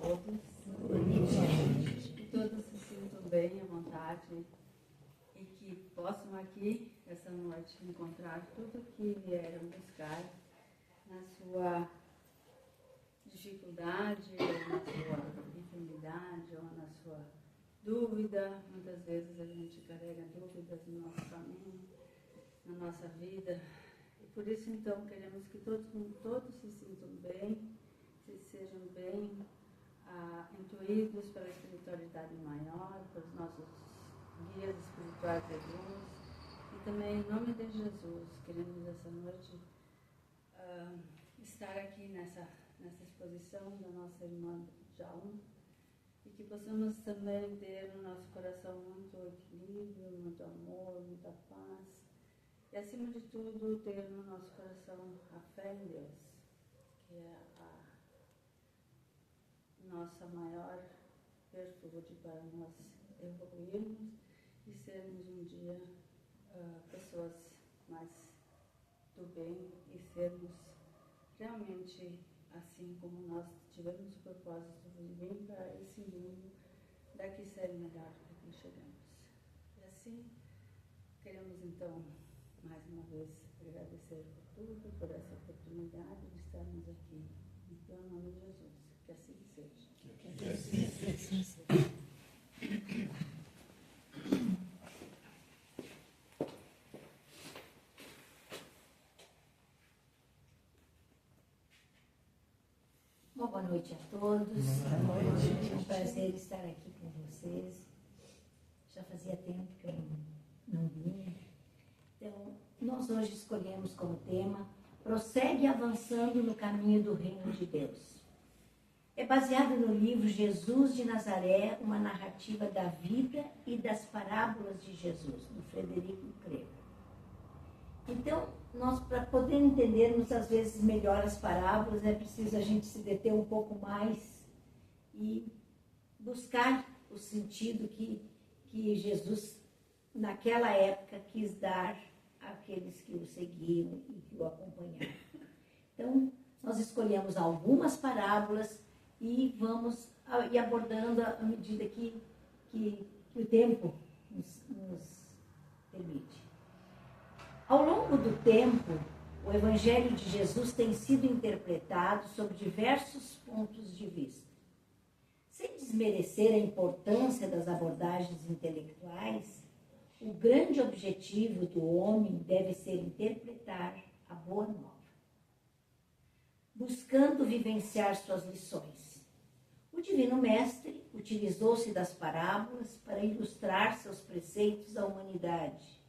todos. Que todos se sintam bem à vontade e que possam aqui, essa noite, encontrar tudo o que vieram buscar na sua dificuldade, ou na sua enfermidade, ou na sua dúvida. Muitas vezes a gente carrega dúvidas no nosso caminho, na nossa vida. E por isso, então, queremos que todos se sintam bem, se sejam bem intuídos pela espiritualidade maior, pelos nossos guias espirituais de luz. E também, em nome de Jesus, queremos essa noite estar aqui nessa exposição da nossa irmã Jaum, e que possamos também ter no nosso coração muito equilíbrio, muito amor, muita paz, e acima de tudo ter no nosso coração a fé em Deus, que é a nossa maior virtude para nós evoluirmos e sermos um dia pessoas mais do bem e sermos realmente assim como nós tivemos o propósito de vir para esse mundo, daqui ser melhor do que aqui chegamos. E assim, queremos então, mais uma vez, agradecer por tudo, por essa oportunidade de estarmos aqui. Em teu nome de Jesus, que assim seja. Que assim seja. Uma boa noite a todos. Boa noite. É um prazer estar aqui com vocês. Já fazia tempo que eu não vinha. Então, nós hoje escolhemos como tema Prossegue avançando no caminho do reino de Deus. É baseado no livro Jesus de Nazaré, uma narrativa da vida e das parábolas de Jesus, do Frederico Kremer. Então, nós, para poder entendermos às vezes melhor as parábolas, é preciso a gente se deter um pouco mais e buscar o sentido que Jesus, naquela época, quis dar àqueles que o seguiam e que o acompanharam. Então, nós escolhemos algumas parábolas e vamos abordando à medida que o tempo nos permite. Ao longo do tempo, o Evangelho de Jesus tem sido interpretado sob diversos pontos de vista. Sem desmerecer a importância das abordagens intelectuais, o grande objetivo do homem deve ser interpretar a Boa Nova, buscando vivenciar suas lições. O Divino Mestre utilizou-se das parábolas para ilustrar seus preceitos à humanidade,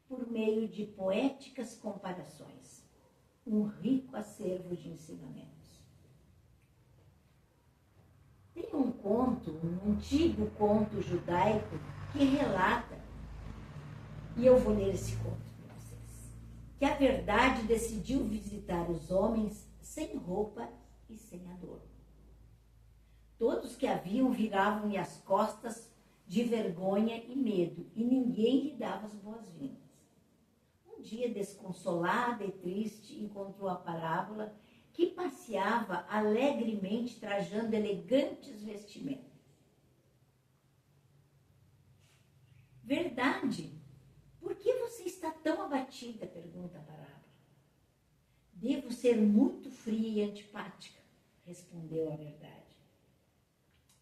por meio de poéticas comparações, um rico acervo de ensinamentos. Tem um conto, um antigo conto judaico, que relata, e eu vou ler esse conto para vocês, que a verdade decidiu visitar os homens sem roupa e sem adorno. Todos que a viam viravam-lhe as costas de vergonha e medo, e ninguém lhe dava as boas-vindas. Um dia, desconsolada e triste, encontrou a parábola que passeava alegremente trajando elegantes vestimentas. Verdade, por que você está tão abatida? Pergunta a parábola. Devo ser muito fria e antipática, respondeu a verdade.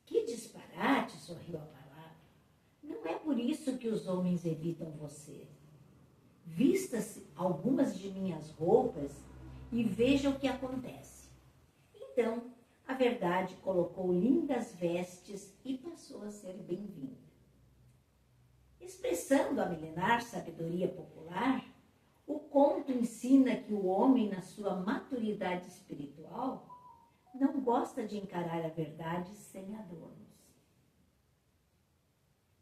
Que disparate, sorriu a palavra. Não é por isso que os homens evitam você. Vista-se algumas de minhas roupas e veja o que acontece. Então, a verdade colocou lindas vestes e passou a ser bem-vinda. Expressando a milenar sabedoria popular, o conto ensina que o homem, na sua maturidade espiritual, não gosta de encarar a verdade sem adornos.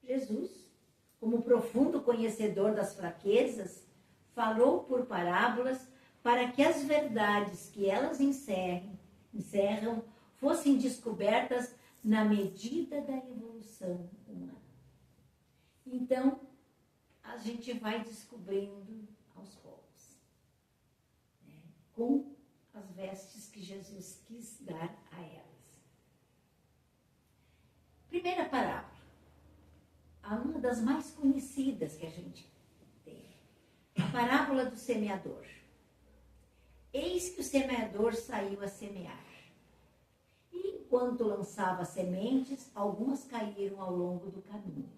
Jesus, como profundo conhecedor das fraquezas, falou por parábolas para que as verdades que elas encerram fossem descobertas na medida da evolução humana. Então, a gente vai descobrindo aos poucos, né, com as vestes que Jesus quis dar a elas. Primeira parábola, uma das mais conhecidas que a gente tem, a parábola do semeador. Eis que o semeador saiu a semear. E enquanto lançava sementes, algumas caíram ao longo do caminho.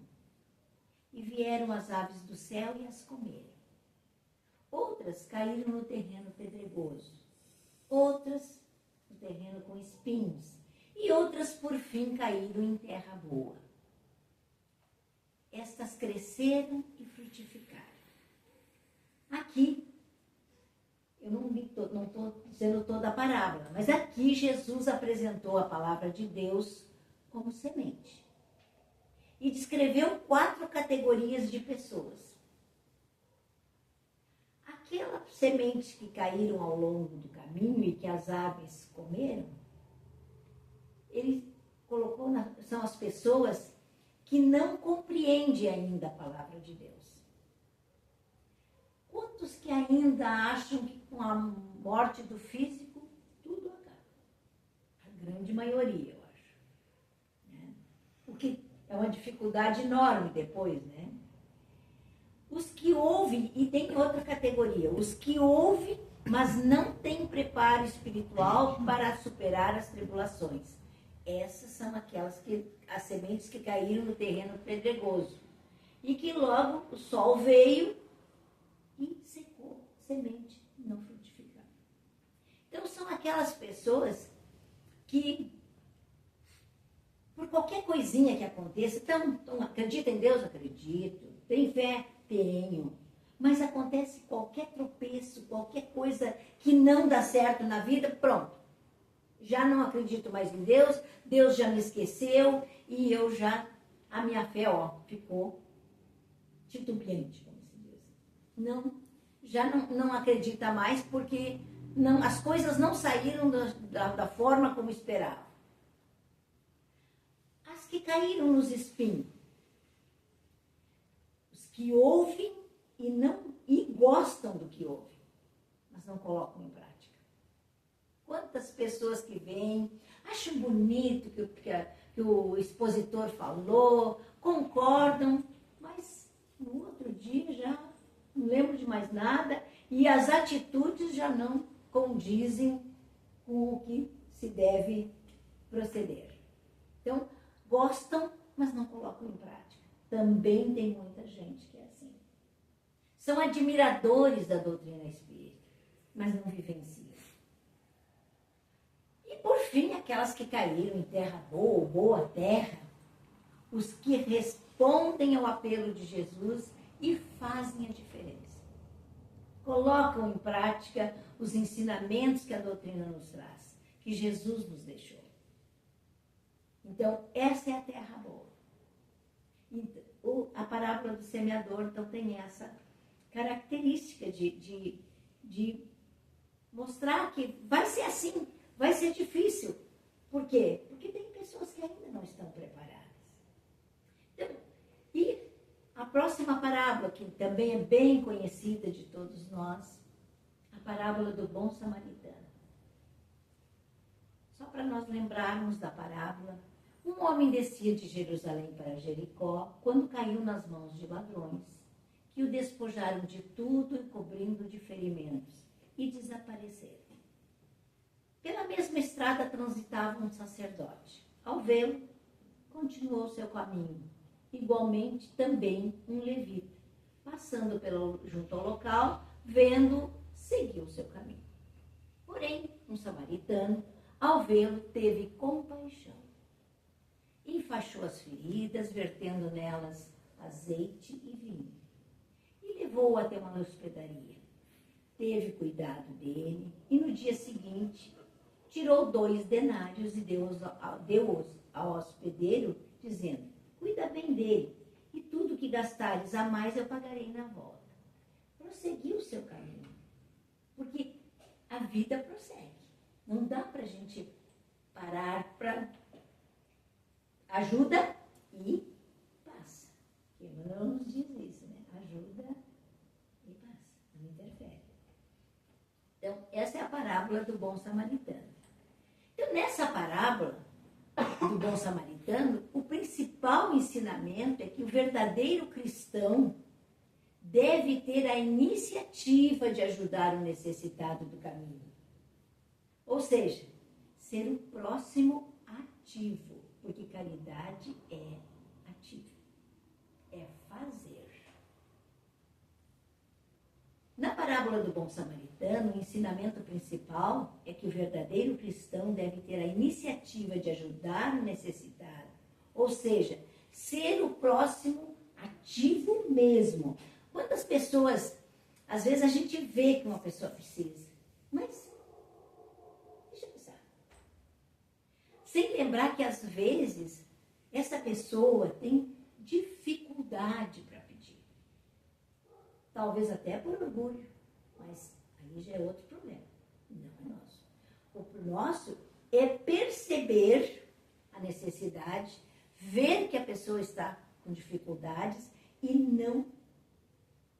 E vieram as aves do céu e as comeram. Outras caíram no terreno pedregoso. Outras no terreno com espinhos. E outras, por fim, caíram em terra boa. Estas cresceram e frutificaram. Aqui, eu não estou dizendo toda a parábola, mas aqui Jesus apresentou a palavra de Deus como semente. E descreveu 4 categorias de pessoas. Aquelas sementes que caíram ao longo do caminho e que as aves comeram, ele colocou, são as pessoas que não compreendem ainda a palavra de Deus. Quantos que ainda acham que com a morte do físico, tudo acaba? A grande maioria, eu acho. Né? O que é uma dificuldade enorme depois, né? Os que ouvem, e tem outra categoria, os que ouvem, mas não têm preparo espiritual para superar as tribulações. Essas são as sementes que caíram no terreno pedregoso. E que logo o sol veio e secou a semente, não frutificaram. Então são aquelas pessoas que, por qualquer coisinha que aconteça, então acredita em Deus? Acredito. Tem fé? Tenho. Mas acontece qualquer tropeço, qualquer coisa que não dá certo na vida, pronto. Já não acredito mais em Deus, Deus já me esqueceu e a minha fé, ficou titubeante, como se diz. Já não acredita mais porque as coisas não saíram da forma como esperava. As que caíram nos espinhos, os que ouvem e gostam do que ouvem, mas não colocam em prática. Quantas pessoas que vêm, acham bonito que o expositor falou, concordam, mas no outro dia já não lembro de mais nada e as atitudes já não condizem com o que se deve proceder. Então, gostam, mas não colocam em prática. Também tem muita gente que é assim. São admiradores da doutrina espírita, mas não vivenciam. E, por fim, aquelas que caíram em terra boa, boa terra, os que respondem ao apelo de Jesus e fazem a diferença. Colocam em prática os ensinamentos que a doutrina nos traz, que Jesus nos deixou. Então, essa é a terra boa. A parábola do semeador, então, tem essa característica de mostrar que vai ser assim, vai ser difícil. Por quê? Porque tem pessoas que ainda não estão preparadas. Então, e a próxima parábola, que também é bem conhecida de todos nós, a parábola do bom samaritano. Só para nós lembrarmos da parábola, um homem descia de Jerusalém para Jericó quando caiu nas mãos de ladrões, que o despojaram de tudo e cobrindo de ferimentos, e desapareceram. Pela mesma estrada transitava um sacerdote. Ao vê-lo, continuou seu caminho. Igualmente, também um levita, passando junto ao local, vendo, seguiu seu caminho. Porém, um samaritano, ao vê-lo, teve compaixão. Enfaixou as feridas, vertendo nelas azeite e vinho. E levou-o até uma hospedaria. Teve cuidado dele e no dia seguinte tirou 2 denários e deu-os ao hospedeiro, dizendo: cuida bem dele, e tudo que gastares a mais eu pagarei na volta. Prosseguiu o seu caminho, porque a vida prossegue. Não dá para a gente parar para ajuda e passa. Porque Emmanuel nos diz isso, né? Ajuda e passa, não interfere. Então, essa é a parábola do bom samaritano. Então, nessa parábola, do bom samaritano, o principal ensinamento é que o verdadeiro cristão deve ter a iniciativa de ajudar o necessitado do caminho. Ou seja, ser o próximo ativo, porque caridade é ativo, é fazer. Na parábola do bom samaritano, o ensinamento principal é que o verdadeiro cristão deve ter a iniciativa de ajudar o necessitado, ou seja, ser o próximo ativo mesmo. Quantas pessoas, às vezes a gente vê que uma pessoa precisa, mas deixa eu pensar. Sem lembrar que às vezes essa pessoa tem dificuldade para pedir. Talvez até por orgulho, mas aí já é outro problema, não é nosso. O nosso é perceber a necessidade, ver que a pessoa está com dificuldades e não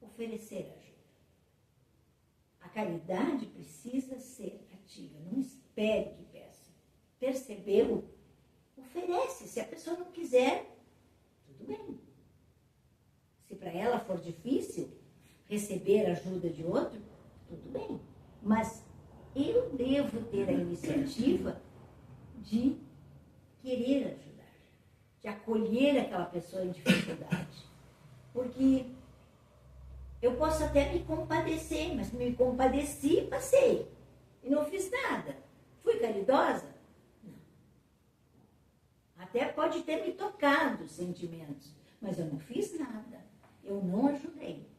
oferecer ajuda. A caridade precisa ser ativa, não espere que peça. Percebeu? Oferece. Se a pessoa não quiser, tudo bem. Se para ela for difícil receber ajuda de outro, tudo bem. Mas eu devo ter a iniciativa de querer ajudar, de acolher aquela pessoa em dificuldade. Porque eu posso até me compadecer, mas me compadeci e passei. E não fiz nada. Fui caridosa? Não. Até pode ter me tocado os sentimentos, mas eu não fiz nada. Eu não ajudei.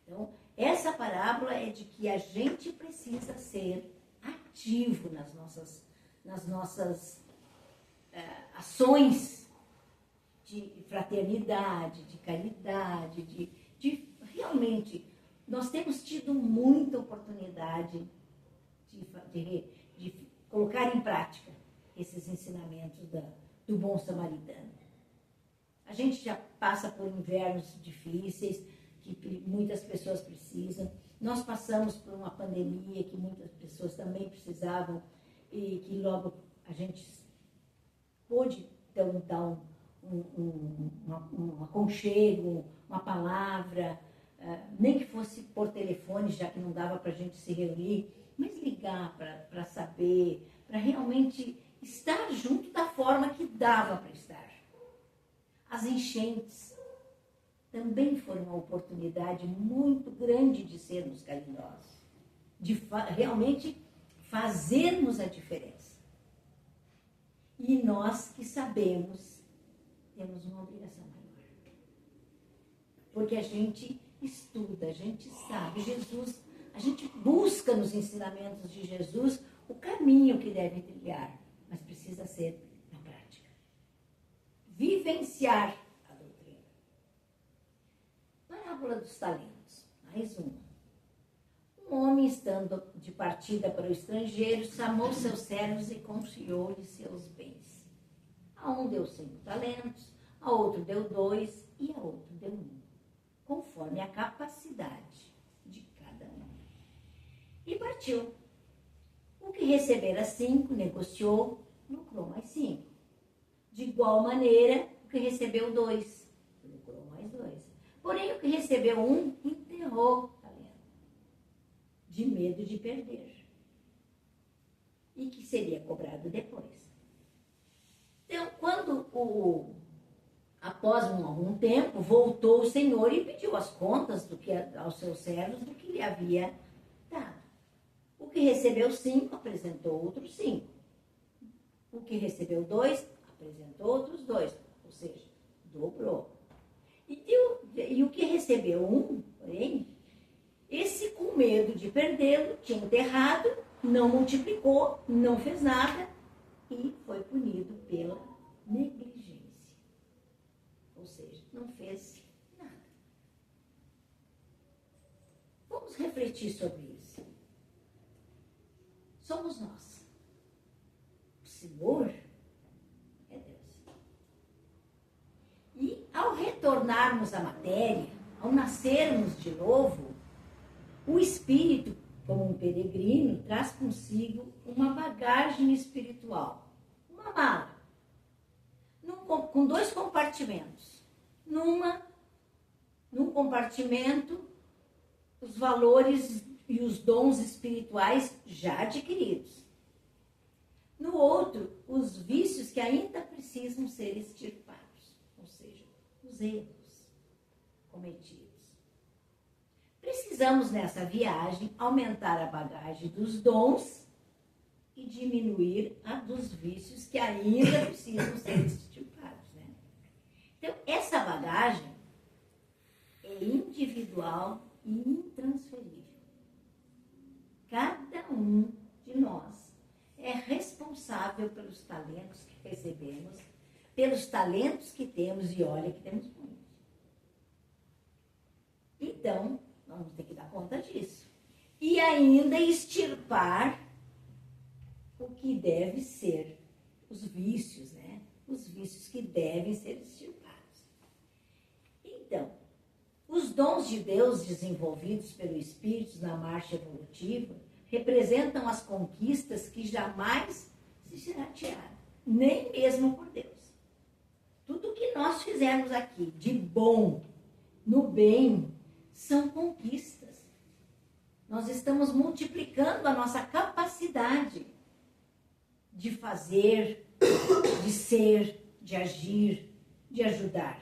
Então, essa parábola é de que a gente precisa ser ativo nas nossas ações de fraternidade, de caridade, de realmente, nós temos tido muita oportunidade de colocar em prática esses ensinamentos do bom samaritano. A gente já passa por invernos difíceis, que muitas pessoas precisam. Nós passamos por uma pandemia que muitas pessoas também precisavam e que logo a gente pôde então dar um aconchego, uma palavra, nem que fosse por telefone, já que não dava para a gente se reunir, mas ligar para saber, para realmente estar junto da forma que dava para estar. As enchentes também foram uma oportunidade muito grande de sermos caridosos, de realmente fazermos a diferença. E nós que sabemos, temos uma obrigação maior. Porque a gente estuda, a gente sabe, Jesus, a gente busca nos ensinamentos de Jesus o caminho que deve trilhar, mas precisa ser na prática. Vivenciar a doutrina. Parábola dos talentos, mais uma. Um homem, estando de partida para o estrangeiro, chamou seus servos e confiou-lhes seus bens. A um deu 5 talentos, a outro deu 2 e a outro deu 1, conforme a capacidade de cada um. E partiu. O que recebera 5 negociou, lucrou mais 5. De igual maneira, o que recebeu 2, lucrou mais 2. Porém, o que recebeu 1, enterrou o talento, de medo de perder, e que seria cobrado depois. Então, quando após algum tempo, voltou o Senhor e pediu as contas aos seus servos do que lhe havia dado. O que recebeu 5, apresentou outros 5. O que recebeu 2, apresentou outros 2. Ou seja, dobrou. E o que recebeu 1, porém, esse com medo de perdê-lo, tinha enterrado, não multiplicou, não fez nada e foi punido pela negligência. Ou seja, não fez nada. Vamos refletir sobre isso. Somos nós. O Senhor é Deus. E ao retornarmos à matéria, ao nascermos de novo, o espírito, como um peregrino, traz consigo uma bagagem espiritual, uma mala. com 2 compartimentos. Num compartimento, os valores e os dons espirituais já adquiridos. No outro, os vícios que ainda precisam ser extirpados, ou seja, os erros cometidos. Precisamos, nessa viagem, aumentar a bagagem dos dons e diminuir a dos vícios que ainda precisam ser extirpados, né? Então, essa bagagem é individual e intransferível. Cada um de nós é responsável pelos talentos que recebemos, pelos talentos que temos, e olha que temos muitos. Então, nós vamos ter que dar conta disso. E ainda extirpar o que deve ser, os vícios, né? Os vícios que devem ser extirpados. Então, os dons de Deus desenvolvidos pelo Espírito na marcha evolutiva representam as conquistas que jamais se será tirada, nem mesmo por Deus. Tudo que nós fizermos aqui de bom, no bem, são conquistas. Nós estamos multiplicando a nossa capacidade de fazer, de ser, de agir, de ajudar.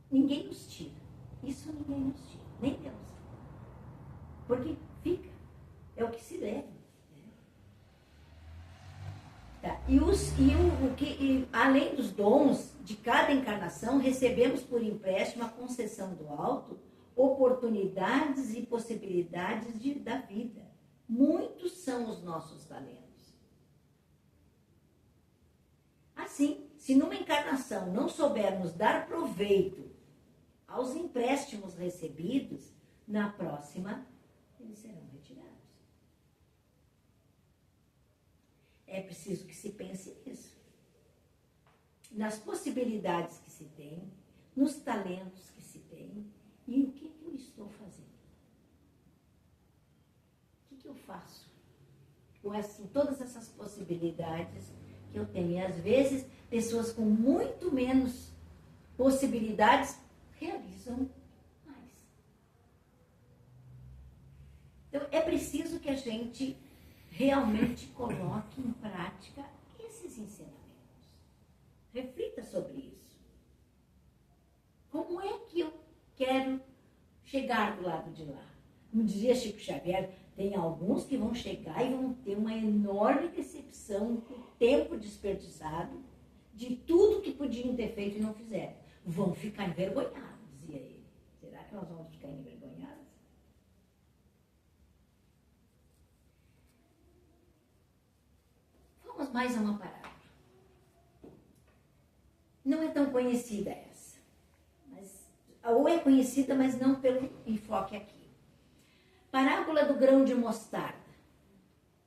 Ninguém nos tira. Isso ninguém nos tira, nem Deus. Porque fica, é o que se leva. Né? Tá. Além dos dons de cada encarnação, recebemos por empréstimo a concessão do alto, oportunidades e possibilidades da vida. Muitos são os nossos talentos. Assim, se numa encarnação não soubermos dar proveito aos empréstimos recebidos, na próxima eles serão retirados. É preciso que se pense nisso. Nas possibilidades que se tem, nos talentos que se tem, e o que eu estou fazendo. O que eu faço com todas essas possibilidades que eu tenho? E às vezes, pessoas com muito menos possibilidades realizam mais. Então, é preciso que a gente realmente coloque em prática esses ensinamentos. Reflita sobre isso. Como é que eu quero chegar do lado de lá? Como dizia Chico Xavier, tem alguns que vão chegar e vão ter uma enorme decepção com o tempo desperdiçado de tudo que podiam ter feito e não fizeram. Vão ficar envergonhados, dizia ele. Será que nós vamos ficar envergonhados? Vamos mais a uma parábola. Não é tão conhecida essa. Ou é conhecida, mas não pelo enfoque aqui. Parábola do grão de mostarda.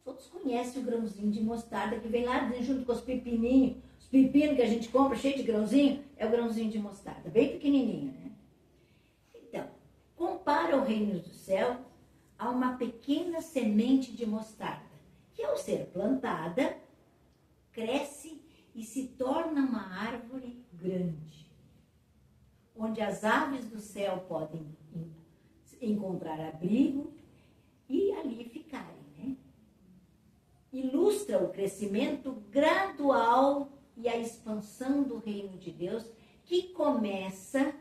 Todos conhecem o grãozinho de mostarda que vem lá junto com os pepininhos. Os pepinos que a gente compra, cheio de grãozinho, é o grãozinho de mostarda, bem pequenininho, né? Então, compara o reino do céu a uma pequena semente de mostarda, que ao ser plantada, cresce e se torna uma árvore grande, onde as aves do céu podem encontrar abrigo e ali ficarem, né? Ilustra o crescimento gradual e a expansão do reino de Deus, que começa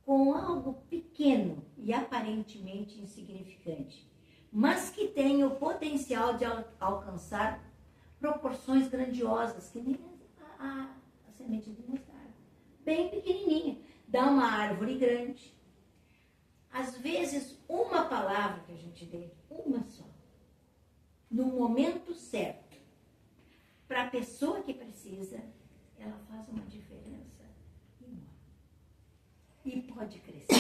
com algo pequeno e aparentemente insignificante, mas que tem o potencial de alcançar proporções grandiosas, que nem a semente de mostarda. Bem pequenininha, dá uma árvore grande. Às vezes, uma palavra que a gente dê, uma só, no momento certo, para a pessoa que precisa, ela faz uma diferença enorme. E pode crescer.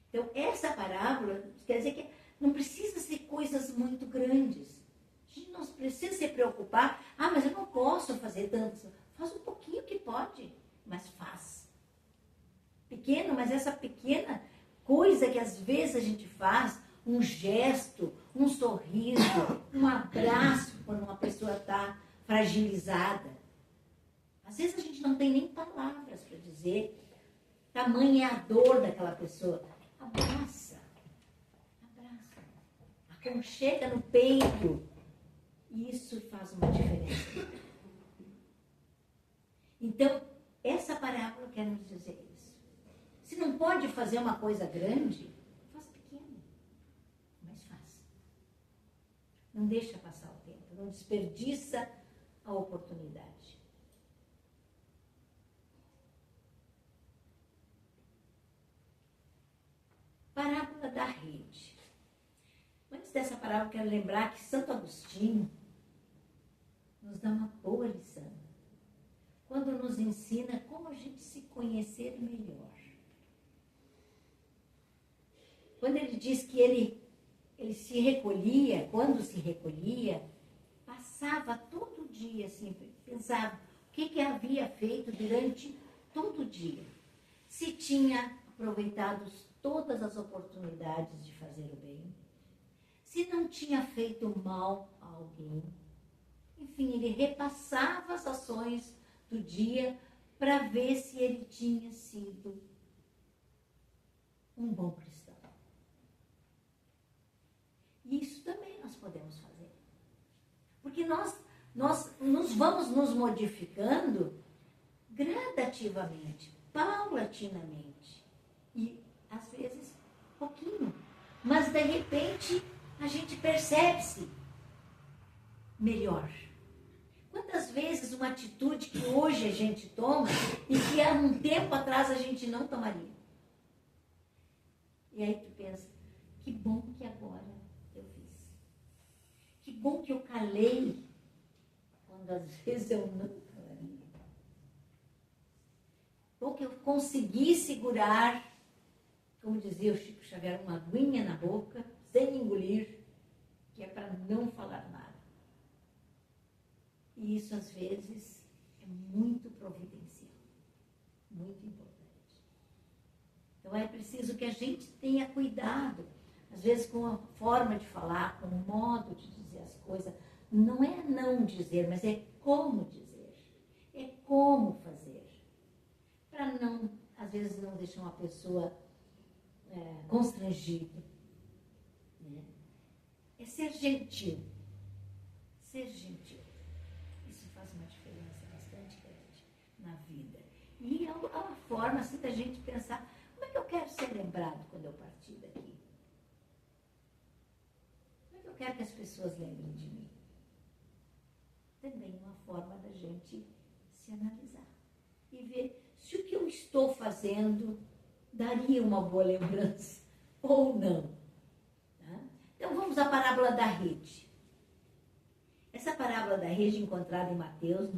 Então, essa parábola quer dizer que não precisa ser coisas muito grandes. A gente não precisa se preocupar. Ah, mas eu não posso fazer tanto. Faz um pouquinho que pode, mas faz. Pequeno, mas essa pequena coisa que às vezes a gente faz, um gesto, um sorriso, um abraço, quando uma pessoa está fragilizada. Às vezes a gente não tem nem palavras para dizer, tamanha é a dor daquela pessoa. Abraça, aconchega no peito. Isso faz uma diferença. Então, essa parábola quer nos dizer isso. Se não pode fazer uma coisa grande, faz pequeno, mas faz. Não deixa passar o tempo, não desperdiça a oportunidade. Parábola da rede. Antes dessa parábola, quero lembrar que Santo Agostinho nos dá uma boa lição, quando nos ensina como a gente se conhecer melhor. Quando ele diz que ele se recolhia, quando se recolhia, passava todo o dia assim, pensava o que havia feito durante todo o dia. Se tinha aproveitado todas as oportunidades de fazer o bem, se não tinha feito mal a alguém. Enfim, ele repassava as ações do dia para ver se ele tinha sido um bom cristão. E isso também nós podemos fazer. Porque nós nos vamos nos modificando gradativamente, paulatinamente. E, às vezes, pouquinho. Mas, de repente, a gente percebe-se melhor. Quantas vezes uma atitude que hoje a gente toma e que há um tempo atrás a gente não tomaria? E aí tu pensa, que bom que agora eu fiz. Que bom que eu calei, quando às vezes eu não calaria. Bom que eu consegui segurar, como dizia o Chico Xavier, uma aguinha na boca, sem engolir, que é para não falar nada. E isso, às vezes, é muito providencial, muito importante. Então, é preciso que a gente tenha cuidado, às vezes, com a forma de falar, com o modo de dizer as coisas. Não é não dizer, mas é como dizer, é como fazer. Para não, às vezes, não deixar uma pessoa constrangida. Né? É ser gentil. Ser gentil. Isso faz uma diferença bastante grande na vida. E é uma forma assim, da gente pensar, como é que eu quero ser lembrado quando eu partir daqui? Como é que eu quero que as pessoas lembrem de mim? Também uma forma da gente se analisar e ver se o que eu estou fazendo daria uma boa lembrança ou não. Tá? Então vamos à parábola da rede. Essa parábola da rede encontrada em Mateus,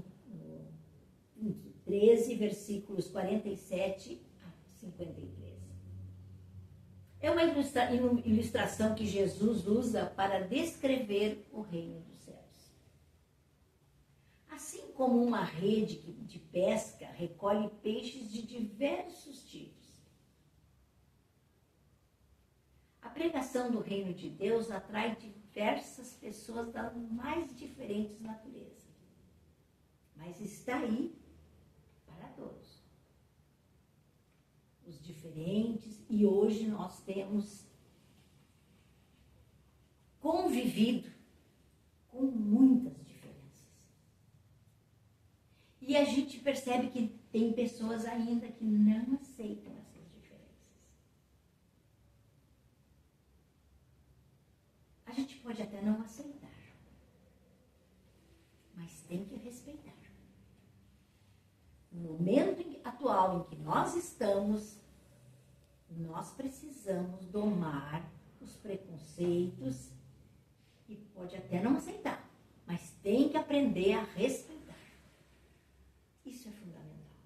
no 13, versículos 47 a 53. É uma ilustração que Jesus usa para descrever o reino dos céus. Assim como uma rede de pesca recolhe peixes de diversos tipos. A pregação do reino de Deus atrai diversas pessoas das mais diferentes naturezas. Mas está aí para todos. Os diferentes, e hoje nós temos convivido com muitas diferenças. E a gente percebe que tem pessoas ainda que não aceitam essas diferenças. A gente pode até não aceitar, mas tem que respeitar. No momento atual em que nós estamos, nós precisamos domar os preconceitos e pode até não aceitar, mas tem que aprender a respeitar. Isso é fundamental.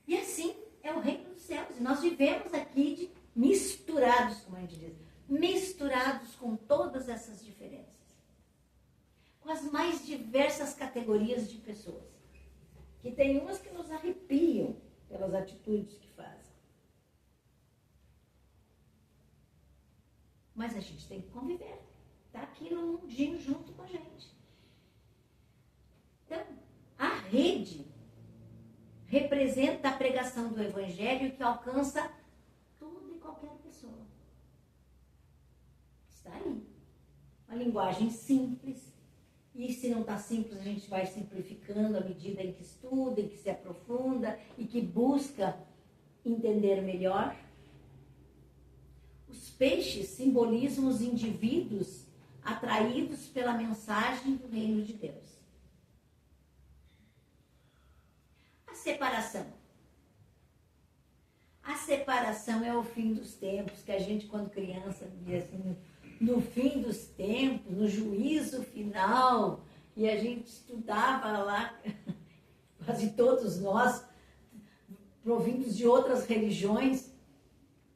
E assim é o reino dos céus. E nós vivemos aqui misturados, como a gente diz, misturados com todas essas diferenças. Com as mais diversas categorias de pessoas. Que tem umas que nos arrepiam pelas atitudes que fazem. Mas a gente tem que conviver. Está aqui no mundinho junto com a gente. revelação do Evangelho que alcança toda e qualquer pessoa. Está aí. Uma linguagem simples. E se não está simples, a gente vai simplificando à medida em que estuda, em que se aprofunda e que busca entender melhor. Os peixes simbolizam os indivíduos atraídos pela mensagem do reino de Deus. A separação. A separação é o fim dos tempos, que a gente, quando criança, via assim, no fim dos tempos, no juízo final, e a gente estudava lá, quase todos nós, provindos de outras religiões,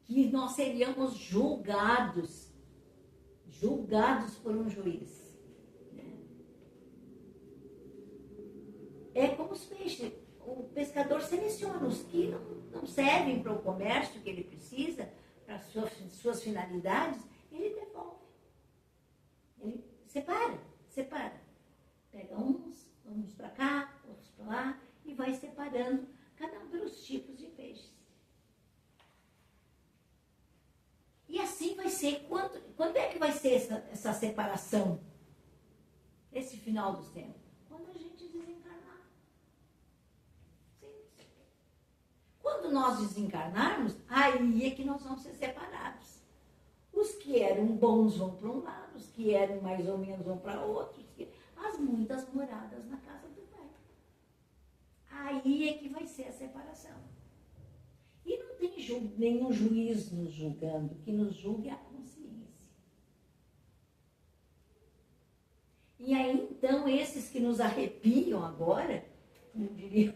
que nós seríamos julgados por um juiz. É como os peixes. O pescador seleciona os que não servem para o comércio que ele precisa, para suas finalidades, ele devolve. Ele separa. Pega uns para cá, outros para lá, e vai separando cada um pelos tipos de peixes. E assim vai ser. Quando é que vai ser essa separação? Esse final dos tempos? Quando a gente desencarnar. Simples. Quando nós desencarnarmos, aí é que nós vamos ser separados. Os que eram bons vão para um lado, os que eram mais ou menos vão para outro. As muitas moradas na casa do Pai. Aí é que vai ser a separação. E não tem nenhum juiz nos julgando, que nos julgue a consciência. E aí, então, esses que nos arrepiam agora, como diria,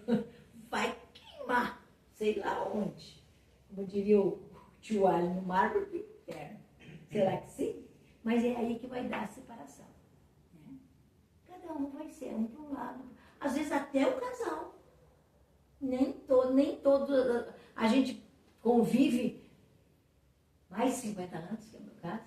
vai queimar, sei lá onde. Como diria o tio Ali, no mármore do inferno. Será que sim? Mas é aí que vai dar a separação. Né? Cada um vai ser um para um lado. Às vezes até o casal. Nem todo. A gente convive mais de 50 anos, que é o meu caso,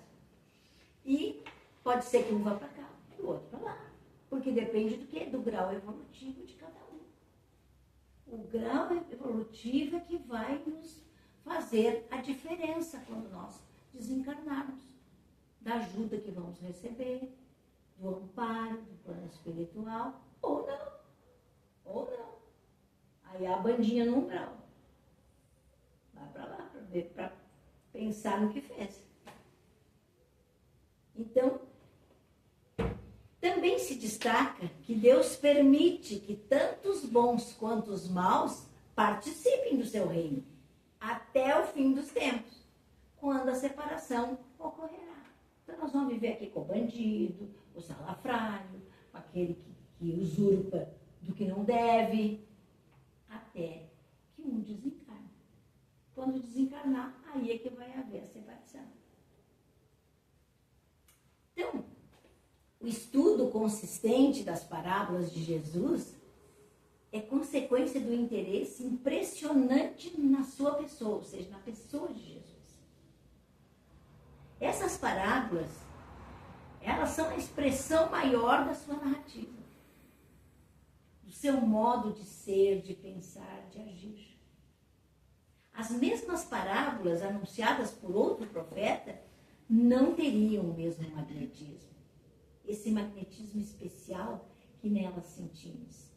e pode ser que um vá para cá e o outro para lá. Porque depende do quê? Do grau evolutivo de cada um. O grau evolutivo é que vai nos fazer a diferença quando nós desencarnarmos. Da ajuda que vamos receber, do amparo, do plano espiritual, ou não. Ou não. Aí a bandinha no umbral. Vai para lá, para pensar no que fez. Então, também se destaca que Deus permite que tanto os bons quanto os maus participem do seu reino, até o fim dos tempos, quando a separação ocorrerá. Então nós vamos viver aqui com o bandido, o salafrário, aquele que usurpa do que não deve, até que um desencarne. Quando desencarnar, aí é que vai haver a separação. Então, o estudo consistente das parábolas de Jesus é consequência do interesse impressionante na sua pessoa, ou seja, na pessoa de Jesus. Essas parábolas, elas são a expressão maior da sua narrativa, do seu modo de ser, de pensar, de agir. As mesmas parábolas anunciadas por outro profeta não teriam o mesmo magnetismo. Esse magnetismo especial que nelas sentimos.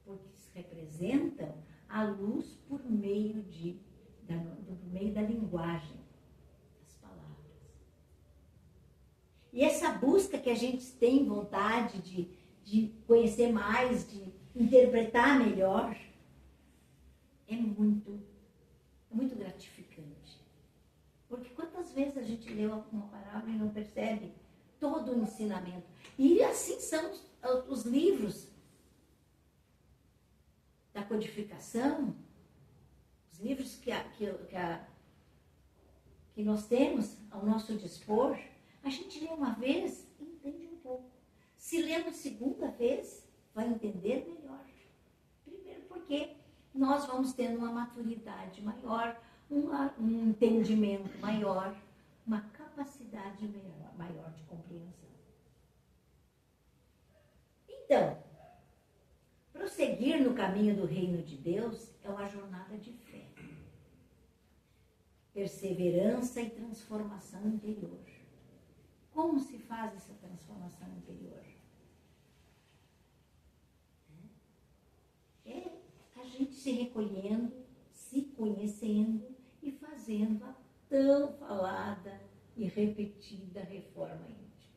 Porque representam a luz por meio da linguagem, das palavras. E essa busca que a gente tem vontade de conhecer mais, de interpretar melhor, é muito gratificante. Porque quantas vezes a gente lê uma parábola e não percebe todo o ensinamento? E assim são os livros da codificação, os livros que nós temos ao nosso dispor. A gente lê uma vez e entende um pouco. Se lê uma segunda vez, vai entender melhor. Primeiro porque nós vamos tendo uma maturidade maior, um entendimento maior, uma capacidade maior de compreensão. Então, prosseguindo Prosseguir no caminho do reino de Deus é uma jornada de fé, perseverança e transformação interior. Como se faz essa transformação interior? É a gente se recolhendo, se conhecendo e fazendo a tão falada e repetida reforma íntima.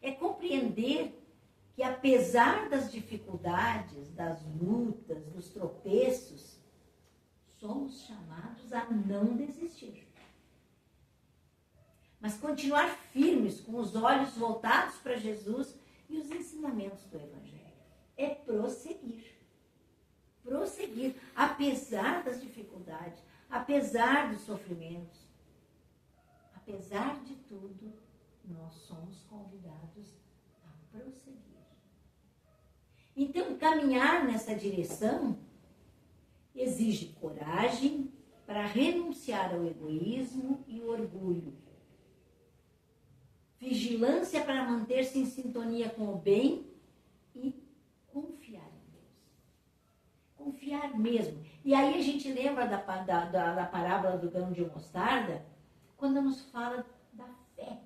É compreender que, apesar das dificuldades, das lutas, dos tropeços, somos chamados a não desistir. Mas continuar firmes, com os olhos voltados para Jesus e os ensinamentos do Evangelho. É prosseguir. Prosseguir, apesar das dificuldades, apesar dos sofrimentos. Apesar de tudo, nós somos convidados a prosseguir. Então, caminhar nessa direção exige coragem para renunciar ao egoísmo e o orgulho. Vigilância para manter-se em sintonia com o bem e confiar em Deus. Confiar mesmo. E aí a gente lembra da parábola do grão de mostarda, quando nos fala da fé.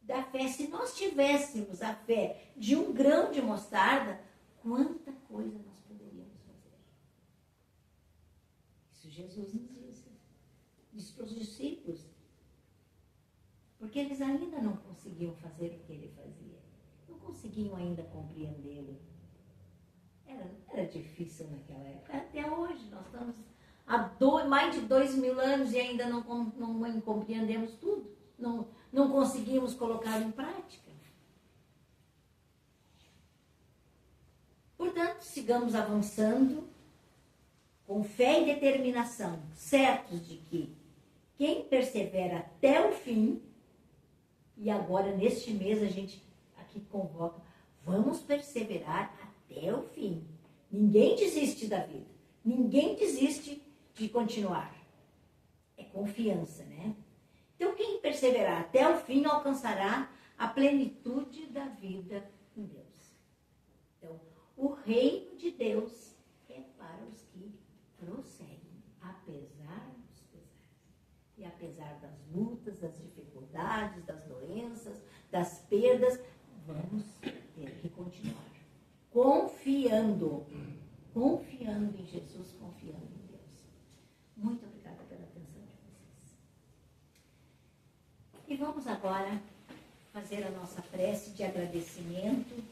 Da fé. Se nós tivéssemos a fé de um grão de mostarda, quanta coisa nós poderíamos fazer. Isso Jesus nos disse. Disse para os discípulos. Porque eles ainda não conseguiam fazer o que ele fazia. Não conseguiam ainda compreendê-lo. Era difícil naquela época. Até hoje, nós estamos há mais de 2000 anos e ainda não compreendemos tudo. Não conseguimos colocar em prática. Portanto, sigamos avançando com fé e determinação, certos de que quem persevera até o fim. E agora, neste mês, a gente aqui convoca, vamos perseverar até o fim. Ninguém desiste da vida. Ninguém desiste de continuar. É confiança, né? Então, quem perseverar até o fim alcançará a plenitude da vida em Deus. Então, o reino de Deus é para os que prosseguem, apesar dos pesares. E apesar das lutas, das dificuldades, das doenças, das perdas, vamos ter que continuar. Confiando em Jesus, confiando em Deus. Muito obrigada pela atenção de vocês. E vamos agora fazer a nossa prece de agradecimento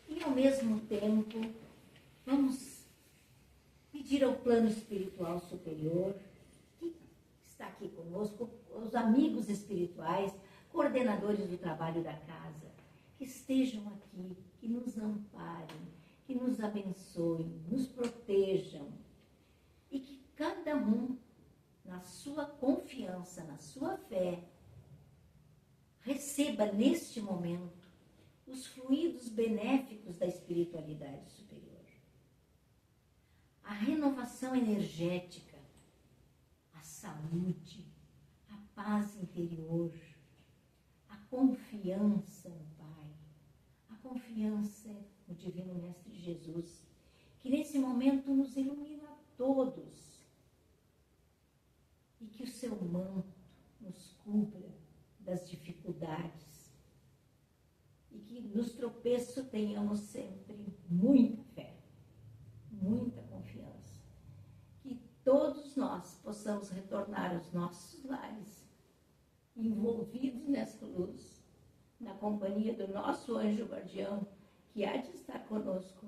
e, ao mesmo tempo, vamos pedir ao plano espiritual superior que está aqui conosco, os amigos espirituais, coordenadores do trabalho da casa, que estejam aqui, que nos amparem, que nos abençoem, nos protejam e que cada um, na sua confiança, na sua fé, receba neste momento os fluidos benéficos da espiritualidade superior. A renovação energética, a saúde, a paz interior, a confiança no Pai, a confiança no Divino Mestre Jesus, que nesse momento nos ilumina a todos e que o seu manto nos cubra das dificuldades e que nos tropeços tenhamos sempre muita fé, muita confiança, que todos nós possamos retornar aos nossos lares, envolvidos nessa luz, na companhia do nosso anjo guardião, que há de estar conosco